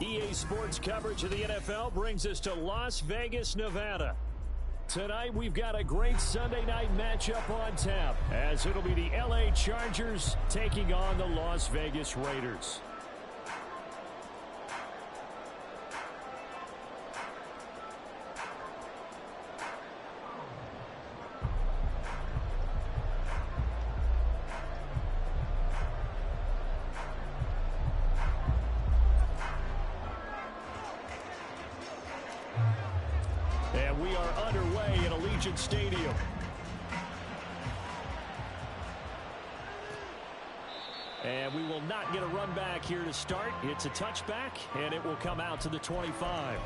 EA Sports coverage of the NFL brings us to Las Vegas, Nevada. Tonight, we've got a great Sunday night matchup on tap, as it'll be the LA Chargers taking on the Las Vegas Raiders. And we are underway at Allegiant Stadium. And we will not get a run back here to start. It's a touchback, and it will come out to the 25.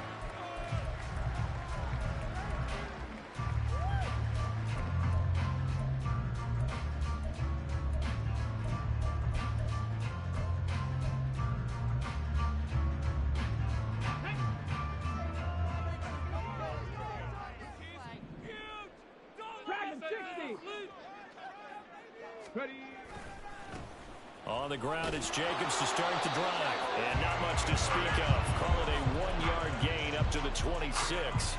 On the ground, it's Jacobs to start the drive. And not much to speak of. Call it a 1-yard gain up to the 26.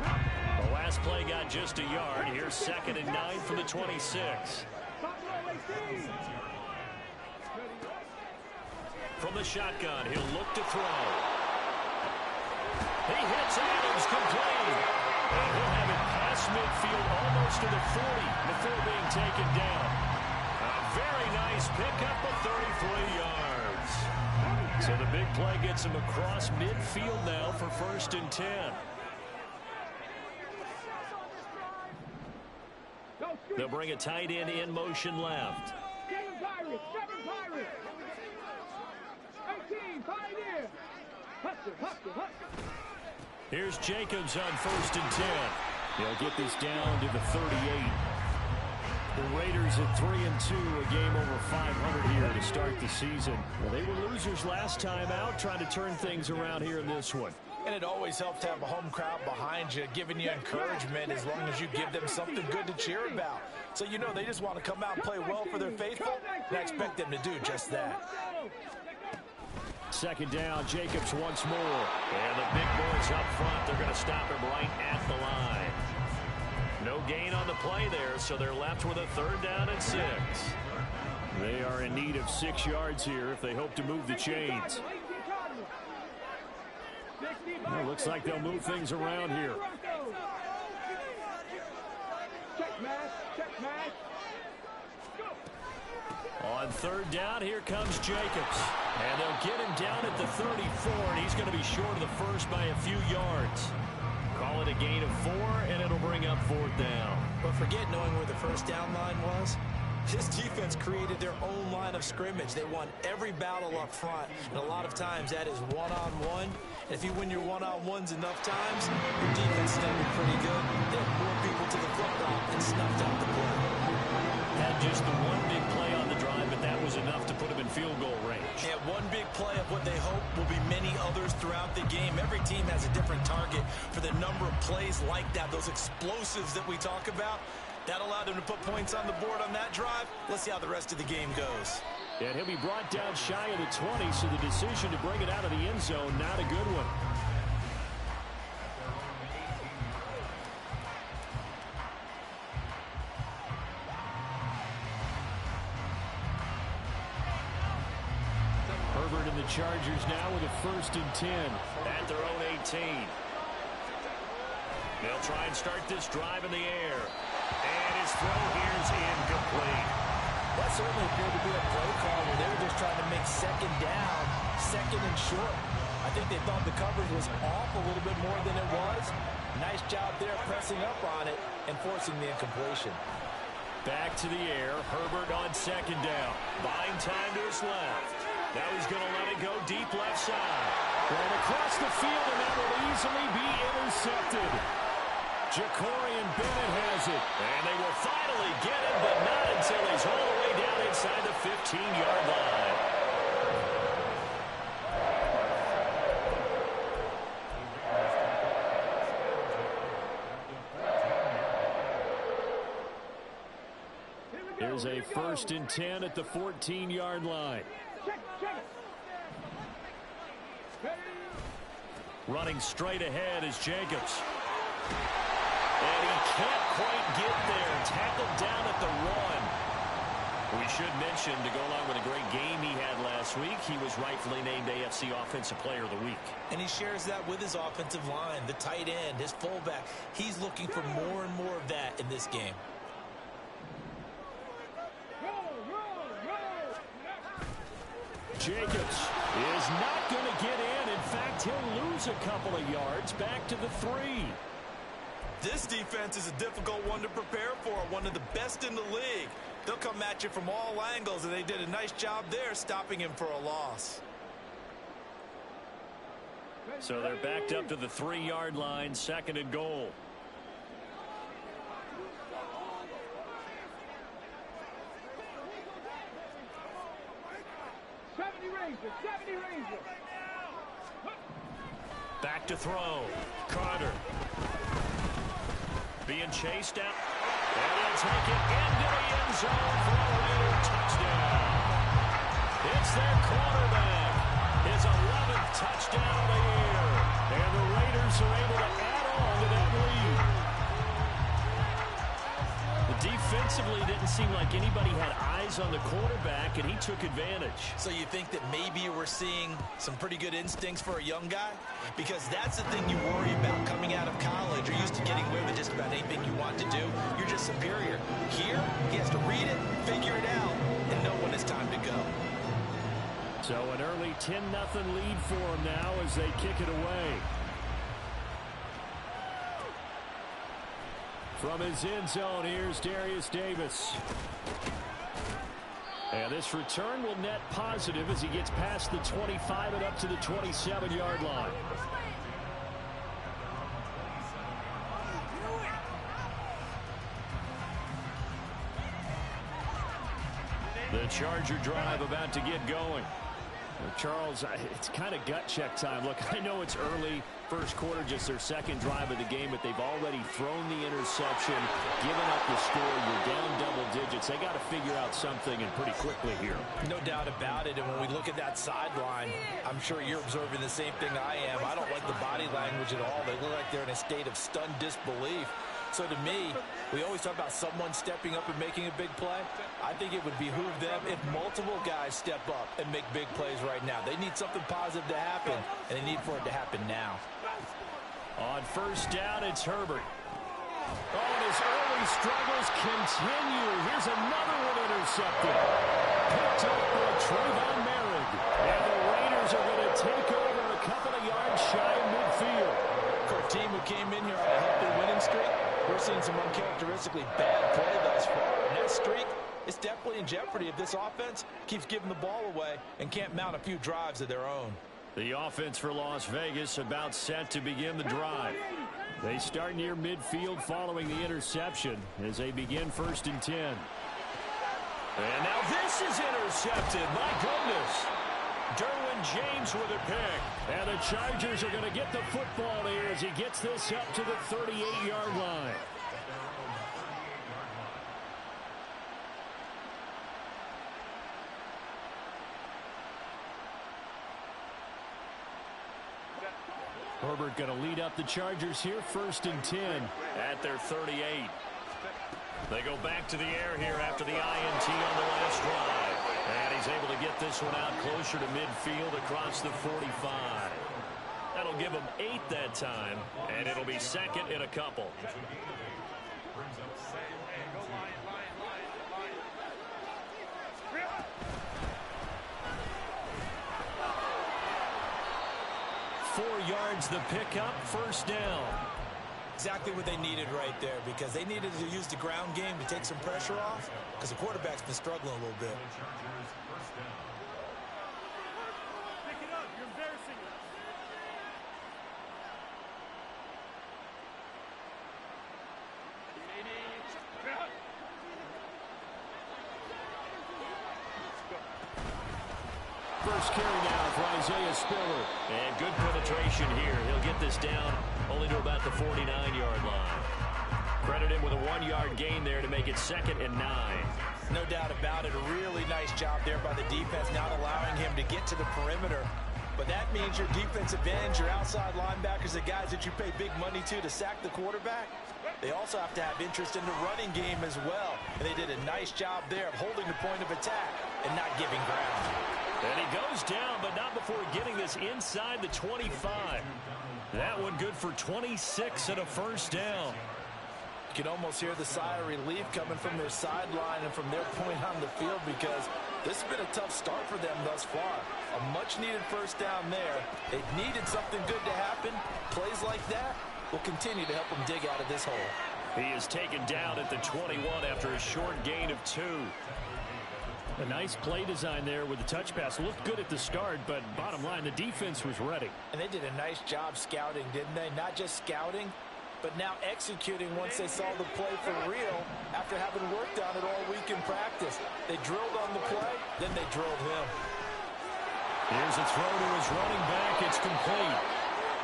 The last play got just a yard. Here's 2nd and 9 from the 26. From the shotgun, he'll look to throw. He hits Adams complete. And he'll have it past midfield almost to the 40 before being taken down. Very nice pickup of 33 yards. So the big play gets him across midfield now for 1st and 10. They'll bring a tight end in motion left. Here's Jacobs on 1st and 10. He'll get this down to the 38. The Raiders at 3-2, a game over 500 here to start the season. Well, they were losers last time out, trying to turn things around here in this one. And it always helps to have a home crowd behind you, giving you encouragement as long as you give them something good to cheer about. So you know they just want to come out and play well for their faithful, and I expect them to do just that. 2nd down, Jacobs once more. And the big boys up front, they're going to stop him right at the line. No gain on the play there, so they're left with a 3rd down and 6. They are in need of 6 yards here if they hope to move the chains. Well, looks like they'll move things around here. On 3rd down, here comes Jacobs. And they'll get him down at the 34, and he's going to be short of the first by a few yards. Call it a gain of 4, and it'll bring up 4th down. But forget knowing where the first down line was. This defense created their own line of scrimmage. They won every battle up front, and a lot of times that is one-on-one. And if you win your one-on-ones enough times, your defense is going to be pretty good. They have more people to the football and snuffed out the play. Had just the one big play on the drive, but that was enough to put him in field goal range. Yeah, one big play of what they hope will be many others throughout the game. Every team has a different target for the number of plays like that, those explosives that we talk about. That allowed them to put points on the board on that drive. Let's see how the rest of the game goes. And he'll be brought down shy of the 20, so the decision to bring it out of the end zone, not a good one. Herbert and the Chargers now with a 1st and 10 at their own 18. They'll try and start this drive in the air. And his throw here is incomplete. That certainly appeared to be a play call where they were just trying to make 2nd down, 2nd and short. I think they thought the coverage was off a little bit more than it was. Nice job there pressing up on it and forcing the incompletion. Back to the air. Herbert on 2nd down. Buying time to his left. Now he's going to let it go deep left side. Going across the field, and that will easily be intercepted. Jacorian Bennett has it. And they will finally get him, but not until he's all the way down inside the 15-yard line. Here's a 1st and 10 at the 14-yard line. Running straight ahead is Jacobs. And he can't quite get there. Tackled down at the 1. We should mention, to go along with a great game he had last week, he was rightfully named AFC Offensive Player of the Week. And he shares that with his offensive line, the tight end, his fullback. He's looking for more and more of that in this game. Jacobs is not going to get in. In fact, he'll lose a couple of yards back to the 3. This defense is a difficult one to prepare for, one of the best in the league. They'll come at you from all angles, and they did a nice job there stopping him for a loss. So they're backed up to the 3-yard line, 2nd and goal. Back to throw. Carter. Being chased out. And he'll take it into the end zone for a Raider touchdown. It's their quarterback. His 11th touchdown of the year. And the Raiders are able to add on to that lead. Defensively, it didn't seem like anybody had eyes on the quarterback, and he took advantage. So you think that maybe we're seeing some pretty good instincts for a young guy? Because that's the thing you worry about coming out of college. You're used to getting away with just about anything you want to do. You're just superior. Here, he has to read it, figure it out, and know when it's time to go. So an early 10-0 lead for him now as they kick it away. From his end zone, here's Darius Davis. And this return will net positive as he gets past the 25 and up to the 27-yard line. The Charger drive about to get going. Charles, it's kind of gut check time. Look, I know it's early, first quarter, just their second drive of the game, but they've already thrown the interception, given up the score. You're down double digits. They got to figure out something, and pretty quickly here. No doubt about it, and when we look at that sideline, I'm sure you're observing the same thing I am. I don't like the body language at all. They look like they're in a state of stunned disbelief. So to me, we always talk about someone stepping up and making a big play. I think it would behoove them if multiple guys step up and make big plays right now. They need something positive to happen, and they need for it to happen now. On first down, it's Herbert. Oh, and his early struggles continue. Here's another one intercepted. Picked up by Trayvon Merrick. And the Raiders are going to take over a couple of yards shy of midfield. For a team who came in here on a healthy winning streak, we're seeing some uncharacteristically bad play thus far. And that streak is definitely in jeopardy if this offense keeps giving the ball away and can't mount a few drives of their own. The offense for Las Vegas about set to begin the drive. They start near midfield following the interception as they begin 1st and 10. And now this is intercepted. My goodness. Derwin James with a pick. And the Chargers are going to get the football here as he gets this up to the 38-yard line. Herbert going to lead up the Chargers here, 1st and 10 at their 38. They go back to the air here after the INT on the last drive. And he's able to get this one out closer to midfield across the 45. That'll give him 8 that time, and it'll be 2nd and a couple. Four yards the pickup, 1st down. Exactly what they needed right there, because they needed to use the ground game to take some pressure off, because the quarterback's been struggling a little bit. Pick it up. You're embarrassing us. First carry now for Isaiah Spiller. And good penetration here. He'll get this down only to about the 49-yard line. Credit him with a 1-yard gain there to make it 2nd and 9. No doubt about it. A really nice job there by the defense, not allowing him to get to the perimeter But that means your defensive ends, your outside linebackers, the guys that you pay big money to sack the quarterback, they also have to have interest in the running game as well. And they did a nice job there of holding the point of attack and not giving ground. And he goes down, but not before getting this inside the 25. That one good for 26 and a first down. You can almost hear the sigh of relief coming from their sideline and from their point on the field, because this has been a tough start for them thus far. A much-needed first down there. They needed something good to happen. Plays like that will continue to help them dig out of this hole. He is taken down at the 21 after a short gain of 2. A nice play design there with the touch pass. Looked good at the start, but bottom line, the defense was ready. And they did a nice job scouting, didn't they? Not just scouting, but now executing once they saw the play for real after having worked on it all week in practice. They drilled on the play, then they drilled him. Here's a throw to his running back. It's complete.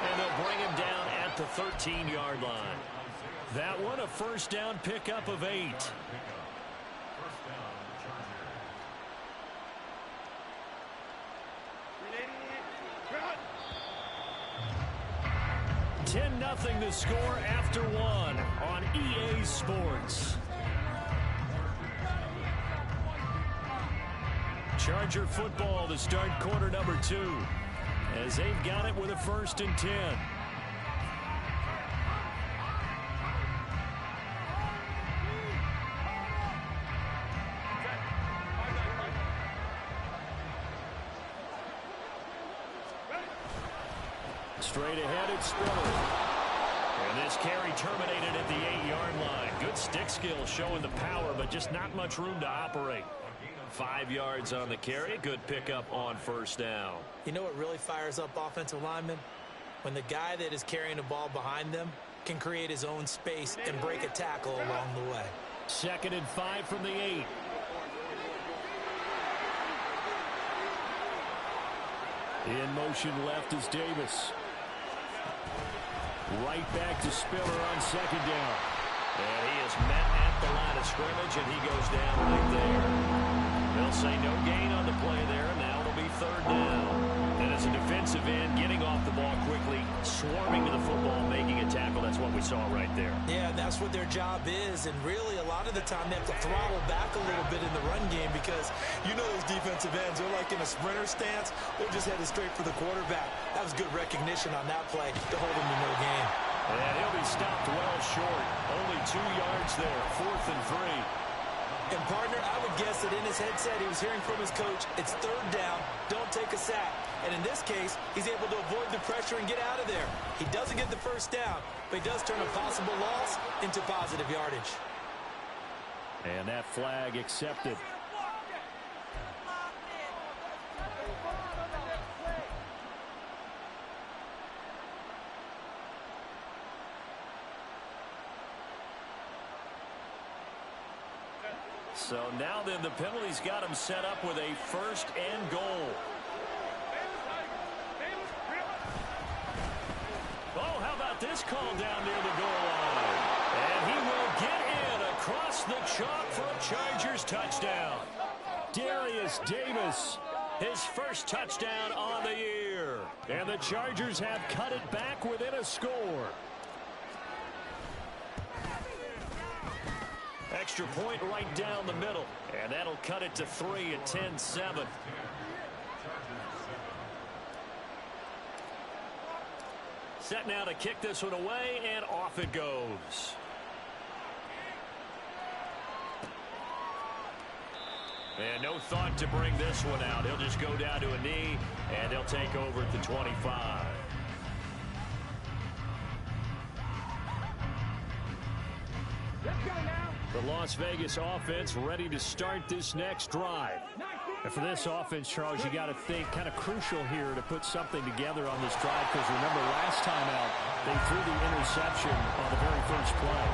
And they'll bring him down at the 13-yard line. That one a first down pickup of 8. 10-0 the score after 1 on EA Sports. Charger football to start quarter number 2 as they've got it with a 1st and 10. Straight ahead, it's Spiller. And this carry terminated at the 8-yard line. Good stick skill showing the power, but just not much room to operate. 5 yards on the carry. Good pickup on first down. You know what really fires up offensive linemen? When the guy that is carrying the ball behind them can create his own space and break a tackle along the way. 2nd and 5 from the 8. In motion left is Davis. Right back to Spiller on 2nd down. And he is met at the line of scrimmage, and he goes down right there. They'll say no gain on the play there, and now it'll be 3rd down. And as a defensive end, getting off the ball quickly, swarming to the football, making a tackle. That's what we saw right there. Yeah, that's what their job is, and really a lot of the time they have to throttle back a little bit in the run game, because you know those defensive ends, they're like in a sprinter stance. They're just headed straight for the quarterback. That was good recognition on that play to hold him to no gain. And he'll be stopped well short. Only 2 yards there, 4th and 3. And, partner, I would guess that in his headset he was hearing from his coach, it's 3rd down, don't take a sack. And in this case, he's able to avoid the pressure and get out of there. He doesn't get the first down, but he does turn a possible loss into positive yardage. And that flag accepted. So now then the penalty's got him set up with a 1st and goal. Oh, how about this call down near the goal line? And he will get in across the chalk for a Chargers touchdown. Darius Davis, his 1st touchdown on the year. And the Chargers have cut it back within a score. Extra point right down the middle. And that'll cut it to 3 at 10-7. Set now to kick this one away, and off it goes. And no thought to bring this one out. He'll just go down to a knee, and they'll take over at the 25. The Las Vegas offense ready to start this next drive. And for this offense, Charles, you got to think kind of crucial here to put something together on this drive, because remember last time out they threw the interception on the very first play.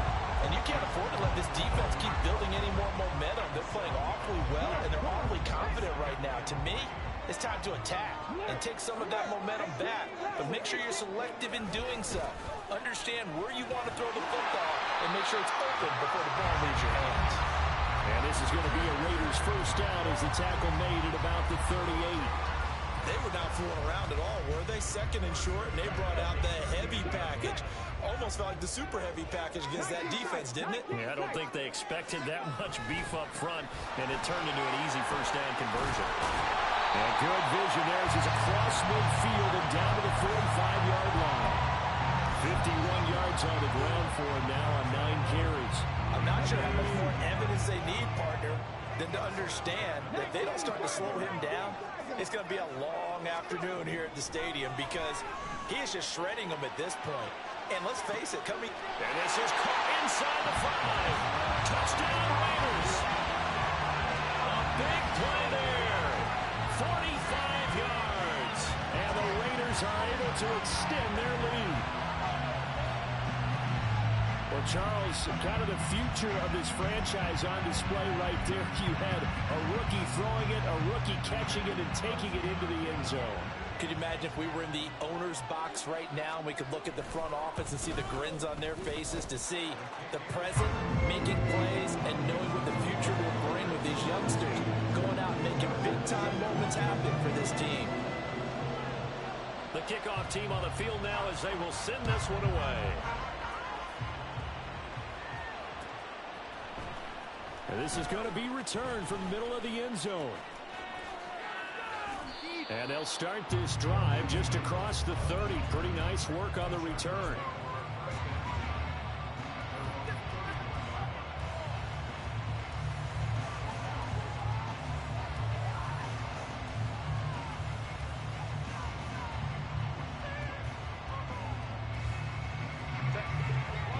And you can't afford to let this defense keep building any more momentum. They're playing awfully well, and they're awfully confident right now. To me, it's time to attack and take some of that momentum back. But make sure you're selective in doing so. Understand where you want to throw the football and make sure it's open before the ball leaves your hands. And this is going to be a Raiders 1st down as the tackle made at about the 38. They were not fooling around at all, were they? Second and short, and they brought out the heavy package. Almost felt like the super heavy package against that defense, didn't it? Yeah, I don't think they expected that much beef up front, and it turned into an easy first down conversion. And good vision there as he's across midfield and down to the 45-yard line. 51 yards on the ground for him now on 9 carries. I'm not sure how much more evidence they need, partner, than to understand that if they don't start to slow him down, it's going to be a long afternoon here at the stadium because he is just shredding them at this point. And let's face it, coming... And this is caught inside the 5. Touchdown, Raiders. A big play there. 45 yards. And the Raiders are able to extend their lead. Well, Charles, kind of the future of this franchise on display right there. You had a rookie throwing it, a rookie catching it, and taking it into the end zone. Could you imagine if we were in the owner's box right now and we could look at the front office and see the grins on their faces, to see the present making plays and knowing what the future will bring with these youngsters going out and making big-time moments happen for this team. The kickoff team on the field now as they will send this one away. And this is going to be returned from the middle of the end zone. And they'll start this drive just across the 30. Pretty nice work on the return.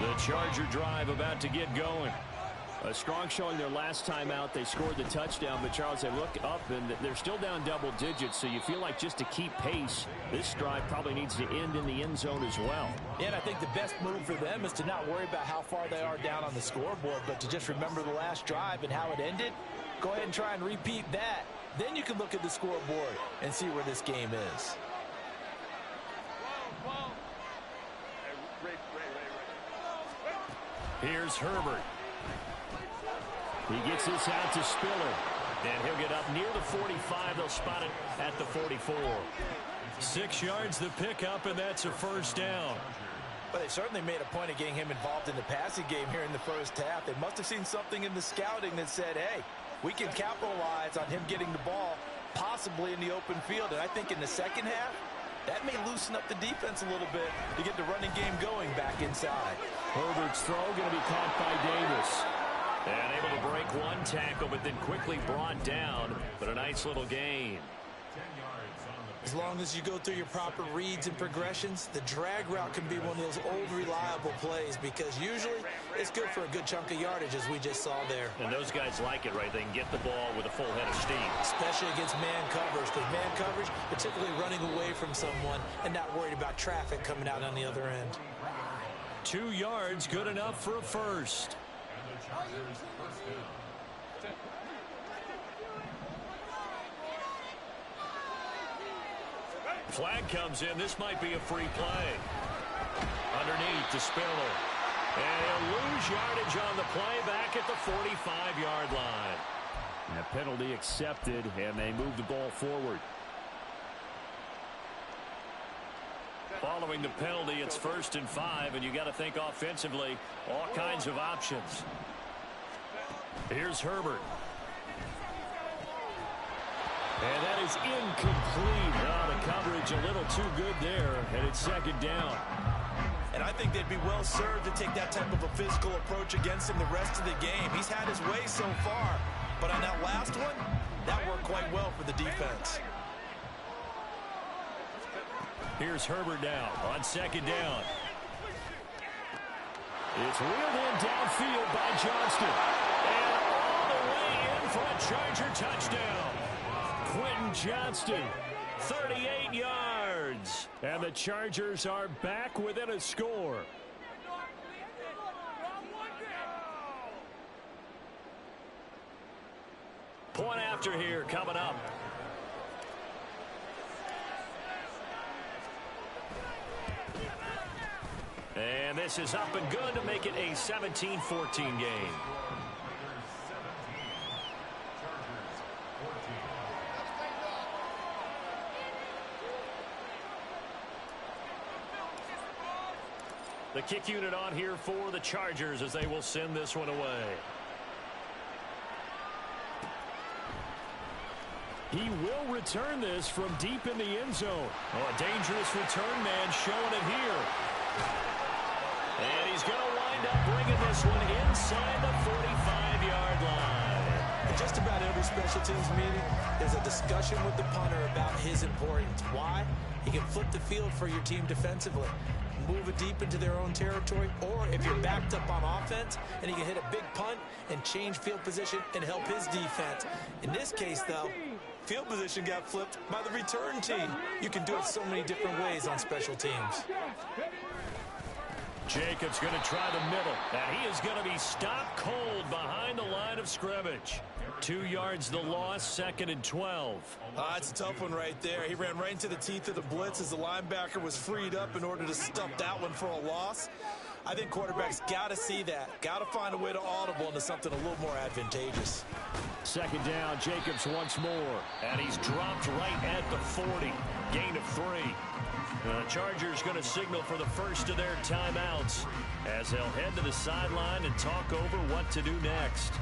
The Charger drive about to get going. A strong showing their last time out. They scored the touchdown, but Charles, they look up and they're still down double digits, so you feel like just to keep pace, this drive probably needs to end in the end zone as well. Yeah, and I think the best move for them is to not worry about how far they are down on the scoreboard, but to just remember the last drive and how it ended. Go ahead and try and repeat that. Then you can look at the scoreboard and see where this game is. Here's Herbert. He gets this out to Spiller. And he'll get up near the 45. They'll spot it at the 44. 6 yards the pickup, and that's a first down. But they certainly made a point of getting him involved in the passing game here in the first half. They must have seen something in the scouting that said, hey, we can capitalize on him getting the ball possibly in the open field. And I think in the second half, that may loosen up the defense a little bit to get the running game going back inside. Herbert's throw going to be caught by Davis. And able to break one tackle, but then quickly brought down. But a nice little gain. As long as you go through your proper reads and progressions, the drag route can be one of those old reliable plays because usually it's good for a good chunk of yardage, as we just saw there. And those guys like it, right? They can get the ball with a full head of steam. Especially against man coverage, because man coverage, particularly running away from someone and not worried about traffic coming out on the other end. 2 yards, good enough for a first. Flag comes in. This might be a free play. Underneath to Spiller. And he'll lose yardage on the play back at the 45-yard line. And a penalty accepted, and they move the ball forward. Following the penalty, it's 1st and 5, and you got to think offensively, all kinds of options. Here's Herbert. And that is incomplete. Oh, the coverage a little too good there, and it's 2nd down. And I think they'd be well served to take that type of a physical approach against him the rest of the game. He's had his way so far, but on that last one, that worked quite well for the defense. Here's Herbert now on 2nd down. It's reeled in downfield by Johnston. And all the way in for a Charger touchdown. Quentin Johnston, 38 yards. And the Chargers are back within a score. Point after here coming up. And this is up and good to make it a 17-14 game. The kick unit on here for the Chargers as they will send this one away. He will return this from deep in the end zone. Oh, a dangerous return man showing it here. And he's going to wind up bringing this one inside the 45-yard line. Just about every special teams meeting, there's a discussion with the punter about his importance. Why? He can flip the field for your team defensively, move it deep into their own territory, or if you're backed up on offense, and he can hit a big punt and change field position and help his defense. In this case, though, field position got flipped by the return team. You can do it so many different ways on special teams. Jacobs going to try the middle, and he is going to be stopped cold behind the line of scrimmage. 2 yards the loss, 2nd and 12. It's a tough one right there. He ran right into the teeth of the blitz as the linebacker was freed up in order to stuff that one for a loss. I think quarterbacks got to see that. Got to find a way to audible into something a little more advantageous. 2nd down, Jacobs once more. And he's dropped right at the 40. Gain of 3. The Chargers going to signal for the first of their timeouts as they'll head to the sideline and talk over what to do next.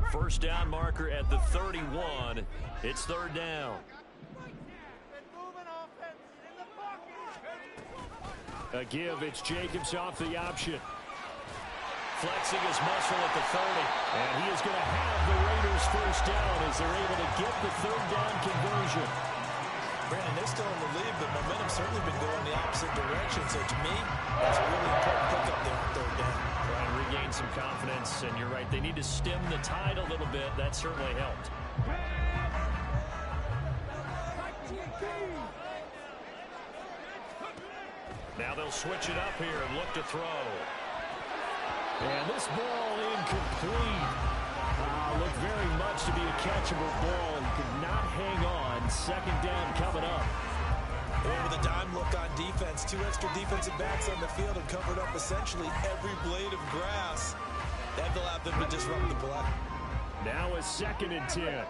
First down marker at the 31. It's 3rd down. A give, it's Jacobs off the option. Flexing his muscle at the 30. And he is going to have the Raiders first down as they're able to get the 3rd down conversion. Brandon, they're still in the lead, but momentum's certainly been going the opposite direction. So to me, that's a really important pickup there on 3rd down. Trying to regain some confidence, and you're right, they need to stem the tide a little bit. That certainly helped. Now they'll switch it up here and look to throw. And this ball incomplete. Looked very much to be a catchable ball and could not hang on. 2nd down coming up. With a dime look on defense, 2 extra defensive backs on the field and covered up essentially every blade of grass. That allowed them to disrupt the play. Now a 2nd and 10.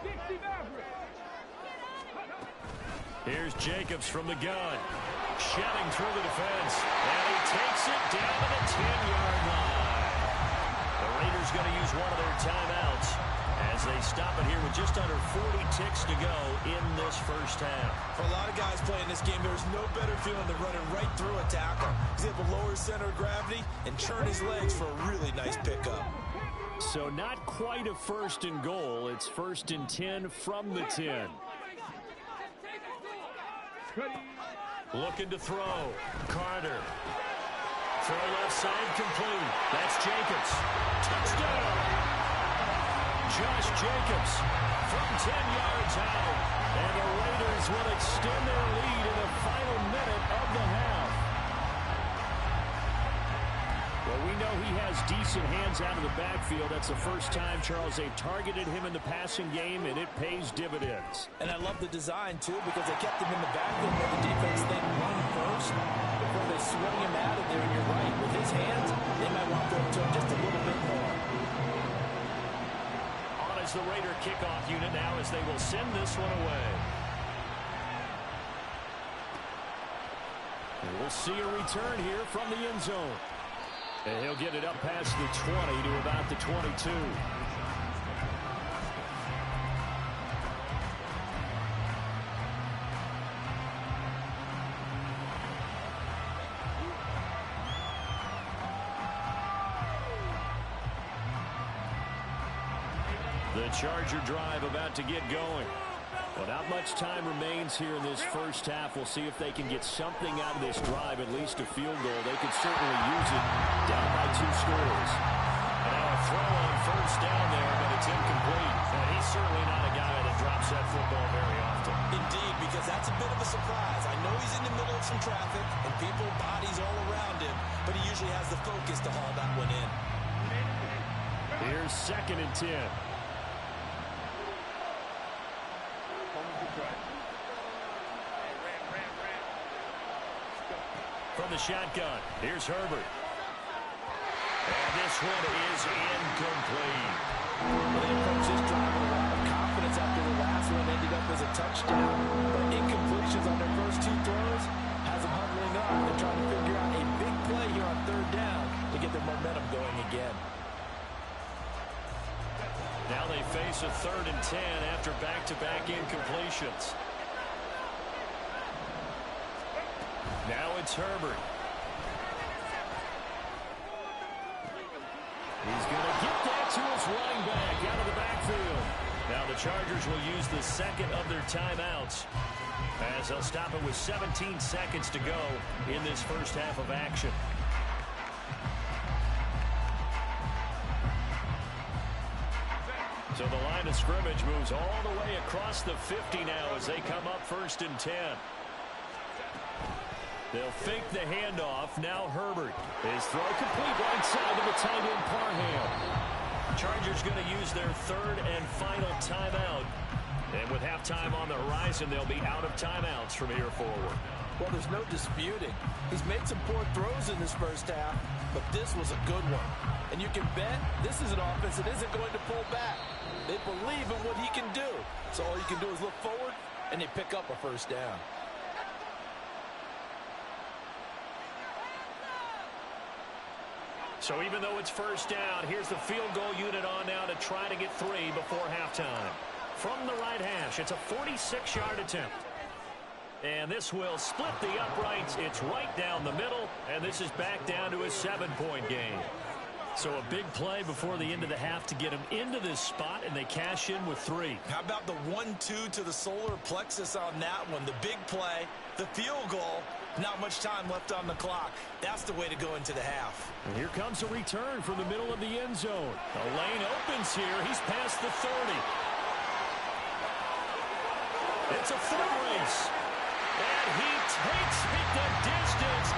Here's Jacobs from the gun. Shedding through the defense. And he takes it down to the 10-yard line. The Raiders going to use one of their timeouts as they stop it here with just under 40 ticks to go in this first half. For a lot of guys playing this game, there's no better feeling than running right through a tackle. He's able to lower his center of gravity and churn his legs for a really nice pickup. So not quite a 1st and goal. It's 1st and 10 from the 10. Looking to throw. Carter. Throw left side complete. That's Jacobs. Touchdown. Josh Jacobs from 10 yards out. And the Raiders will extend their lead in the final minute of the half. Well, we know he has decent hands out of the backfield. That's the first time, Charles, they've targeted him in the passing game, and it pays dividends. And I love the design, too, because they kept him in the backfield where the defense think run first before they swing him out of there. And you're right, with his hands, they might want to throw to him just a little bit more. On is the Raider kickoff unit now as they will send this one away. And we'll see a return here from the end zone. And he'll get it up past the 20 to about the 22. The Charger drive about to get going. Well, not much time remains here in this first half. We'll see if they can get something out of this drive, at least a field goal. They could certainly use it down by 2 scores. And now a throw on first down there, but it's incomplete. And he's certainly not a guy that drops that football very often. Indeed, because that's a bit of a surprise. I know he's in the middle of some traffic and people, bodies all around him, but he usually has the focus to haul that one in. Here's 2nd and 10. from the shotgun. Here's Herbert. And this one is incomplete. Well, they approached this drive with a lot of confidence after the last one ended up as a touchdown. But incompletions on their first two throws has them huddling up. They're trying to figure out a big play here on third down to get their momentum going again. Now they face a 3rd and 10 after back-to-back incompletions. Now it's Herbert. He's going to get that to his running back out of the backfield. Now the Chargers will use the second of their timeouts as they'll stop it with 17 seconds to go in this first half of action. So the line of scrimmage moves all the way across the 50 now as they come up 1st and 10. They'll fake the handoff. Now Herbert. His throw complete right side to the tight end Parham. Chargers going to use their 3rd and final timeout. And with halftime on the horizon, they'll be out of timeouts from here forward. Well, there's no disputing. He's made some poor throws in this first half, but this was a good one. And you can bet this is an offense that isn't going to pull back. They believe in what he can do. So all you can do is look forward, and they pick up a first down. So even though it's first down, here's the field goal unit on now to try to get 3 before halftime. From the right hash, it's a 46-yard attempt. And this will split the uprights. It's right down the middle, and this is back down to a 7-point game. So a big play before the end of the half to get them into this spot, and they cash in with 3. How about the 1-2 to the solar plexus on that one? The big play, the field goal, not much time left on the clock. That's the way to go into the half. And here comes a return from the middle of the end zone. The lane opens here. He's past the 30. It's a foot race. And he takes it the distance.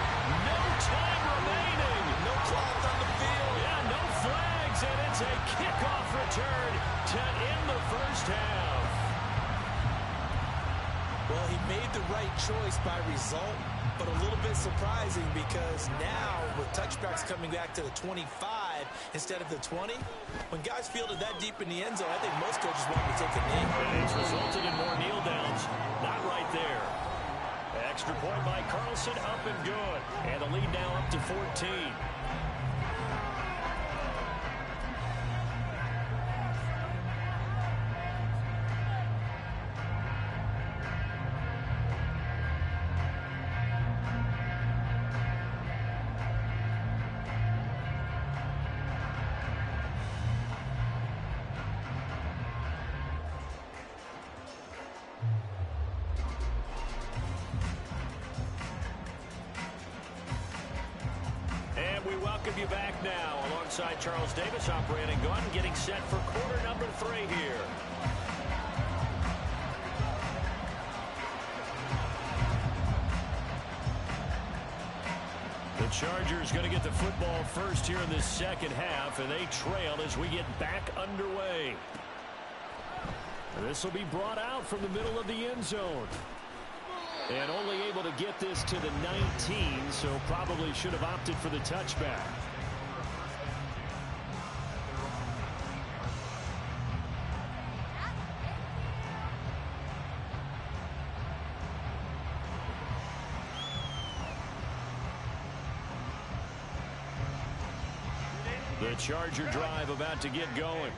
No time remaining. No clock on the field. Yeah, no flags. And it's a kickoff return to end the first half. Well, he made the right choice by result, but a little bit surprising because now with touchbacks coming back to the 25 instead of the 20, when guys fielded that deep in the end zone, I think most coaches want to take a knee. And it's resulted in more kneel downs. Not right there. Extra point by Carlson, up and good. And the lead now up to 14. We welcome you back now alongside Charles Davis, operating gun, getting set for quarter number 3 here. The Chargers going to get the football first here in this second half, and they trail as we get back underway. This will be brought out from the middle of the end zone. And only able to get this to the 19, so probably should have opted for the touchback. The Charger drive about to get going.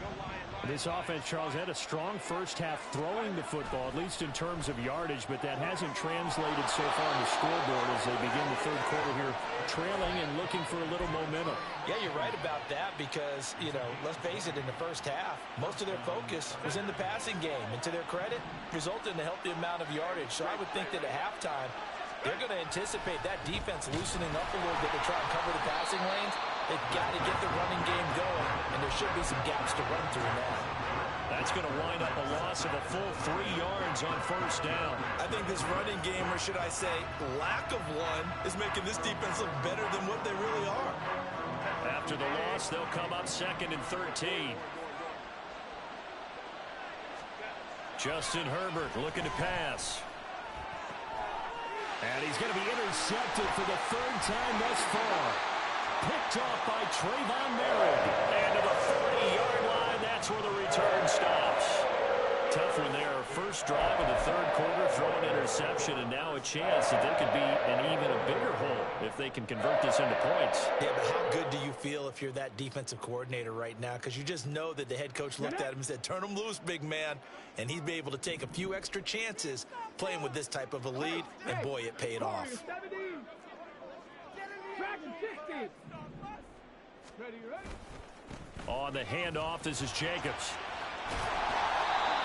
This offense, Charles, had a strong first half throwing the football, at least in terms of yardage, but that hasn't translated so far on the scoreboard as they begin the third quarter here, trailing and looking for a little momentum. Yeah, you're right about that because, you know, let's face it, in the first half, most of their focus was in the passing game. And to their credit, resulted in a healthy amount of yardage. So I would think that at halftime, they're going to anticipate that defense loosening up a little bit to try and cover the passing lanes. They've got to get the running game going, and there should be some gaps to run through now. That's going to wind up a loss of a full 3 yards on first down. I think this running game, or should I say lack of one, is making this defense look better than what they really are. After the loss, they'll come up 2nd and 13. Justin Herbert looking to pass. And he's going to be intercepted for the third time thus far. Picked off by Trayvon Merrick. And to the 30-yard line, that's where the return stops. Tough one there. First drive of the third quarter, throw an interception, and now a chance that they could be in even a bigger hole if they can convert this into points. Yeah, but how good do you feel if you're that defensive coordinator right now? Because you just know that the head coach looked at him and said, turn him loose, big man. And he'd be able to take a few extra chances playing with this type of a lead, and boy, it paid off. On the handoff, this is Jacobs.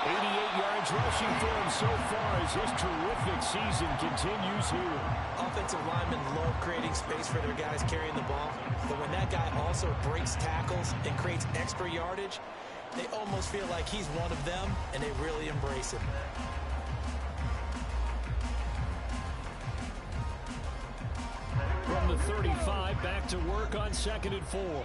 88 yards rushing for him so far as his terrific season continues here. Offensive linemen love creating space for their guys carrying the ball, but when that guy also breaks tackles and creates extra yardage, they almost feel like he's one of them, and they really embrace him. From the 35, back to work on 2nd and 4.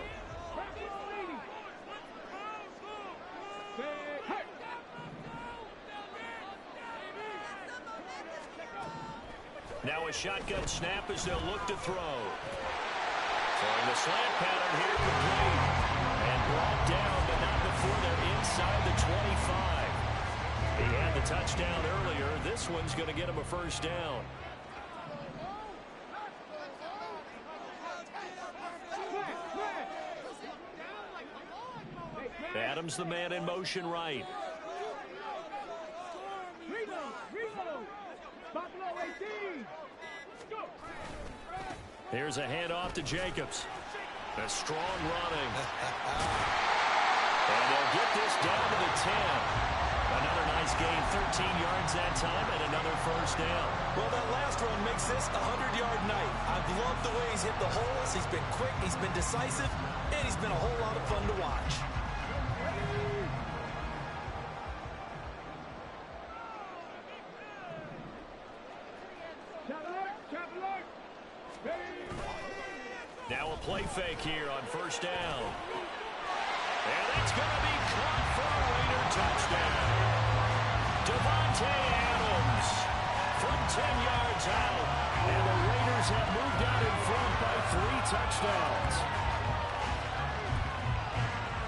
Now a shotgun snap as they'll look to throw. Throwing the slant pattern here, complete. And brought down, but not before they're inside the 25. He had the touchdown earlier. This one's going to get him a first down. Adams, the man in motion right. Here's a handoff to Jacobs. A strong running. And they'll get this down to the 10. Another nice gain, 13 yards that time, and another first down. Well, that last run makes this a 100-yard night. I've loved the way he's hit the holes. He's been quick, he's been decisive, and he's been a whole lot of fun to watch. Now a play fake here on first down. And it's going to be caught for a Raider touchdown. Devontae Adams from 10 yards out. And the Raiders have moved out in front by 3 touchdowns.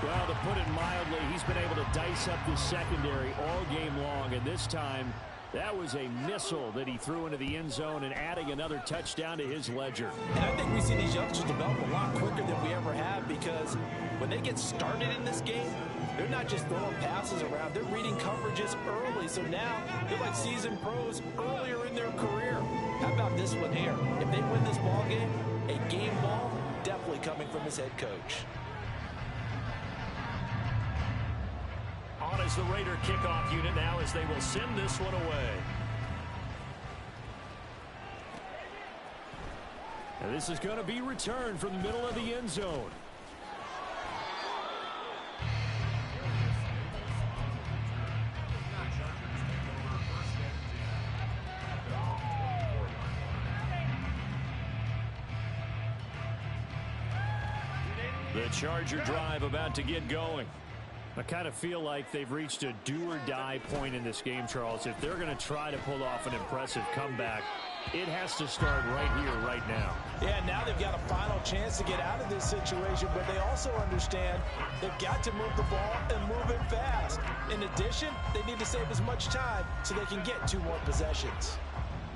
Well, to put it mildly, he's been able to dice up the secondary all game long. And this time, that was a missile that he threw into the end zone and adding another touchdown to his ledger. And I think we see these youngsters develop a lot quicker than we ever have, because when they get started in this game, they're not just throwing passes around. They're reading coverages early. So now they're like seasoned pros earlier in their career. How about this one here? If they win this ball game, a game ball definitely coming from his head coach. On as the Raider kickoff unit now as they will send this one away. And this is going to be returned from the middle of the end zone. The Charger drive about to get going. I kind of feel like they've reached a do-or-die point in this game, Charles. If they're going to try to pull off an impressive comeback, it has to start right here, right now. Yeah, now they've got a final chance to get out of this situation, but they also understand they've got to move the ball and move it fast. In addition, they need to save as much time so they can get 2 more possessions.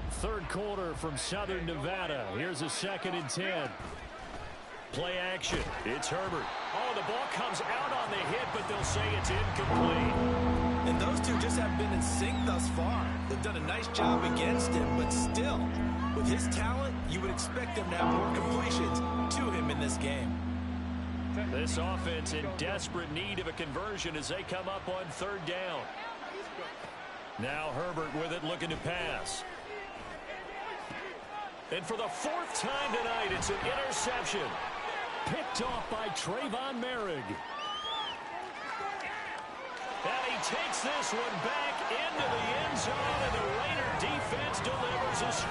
Third quarter from Southern Nevada. Here's a 2nd and 10. Play action. It's Herbert. Oh, the ball comes out on the hit, but they'll say it's incomplete. And those two just haven't been in sync thus far. They've done a nice job against him, but still, with his talent, you would expect them to have more completions to him in this game. This offense in desperate need of a conversion as they come up on 3rd down. Now Herbert with it, looking to pass. And for the 4th time tonight, it's an interception. Picked off by Trayvon Merrick. And he takes this one back into the end zone, and the Raider defense delivers a score.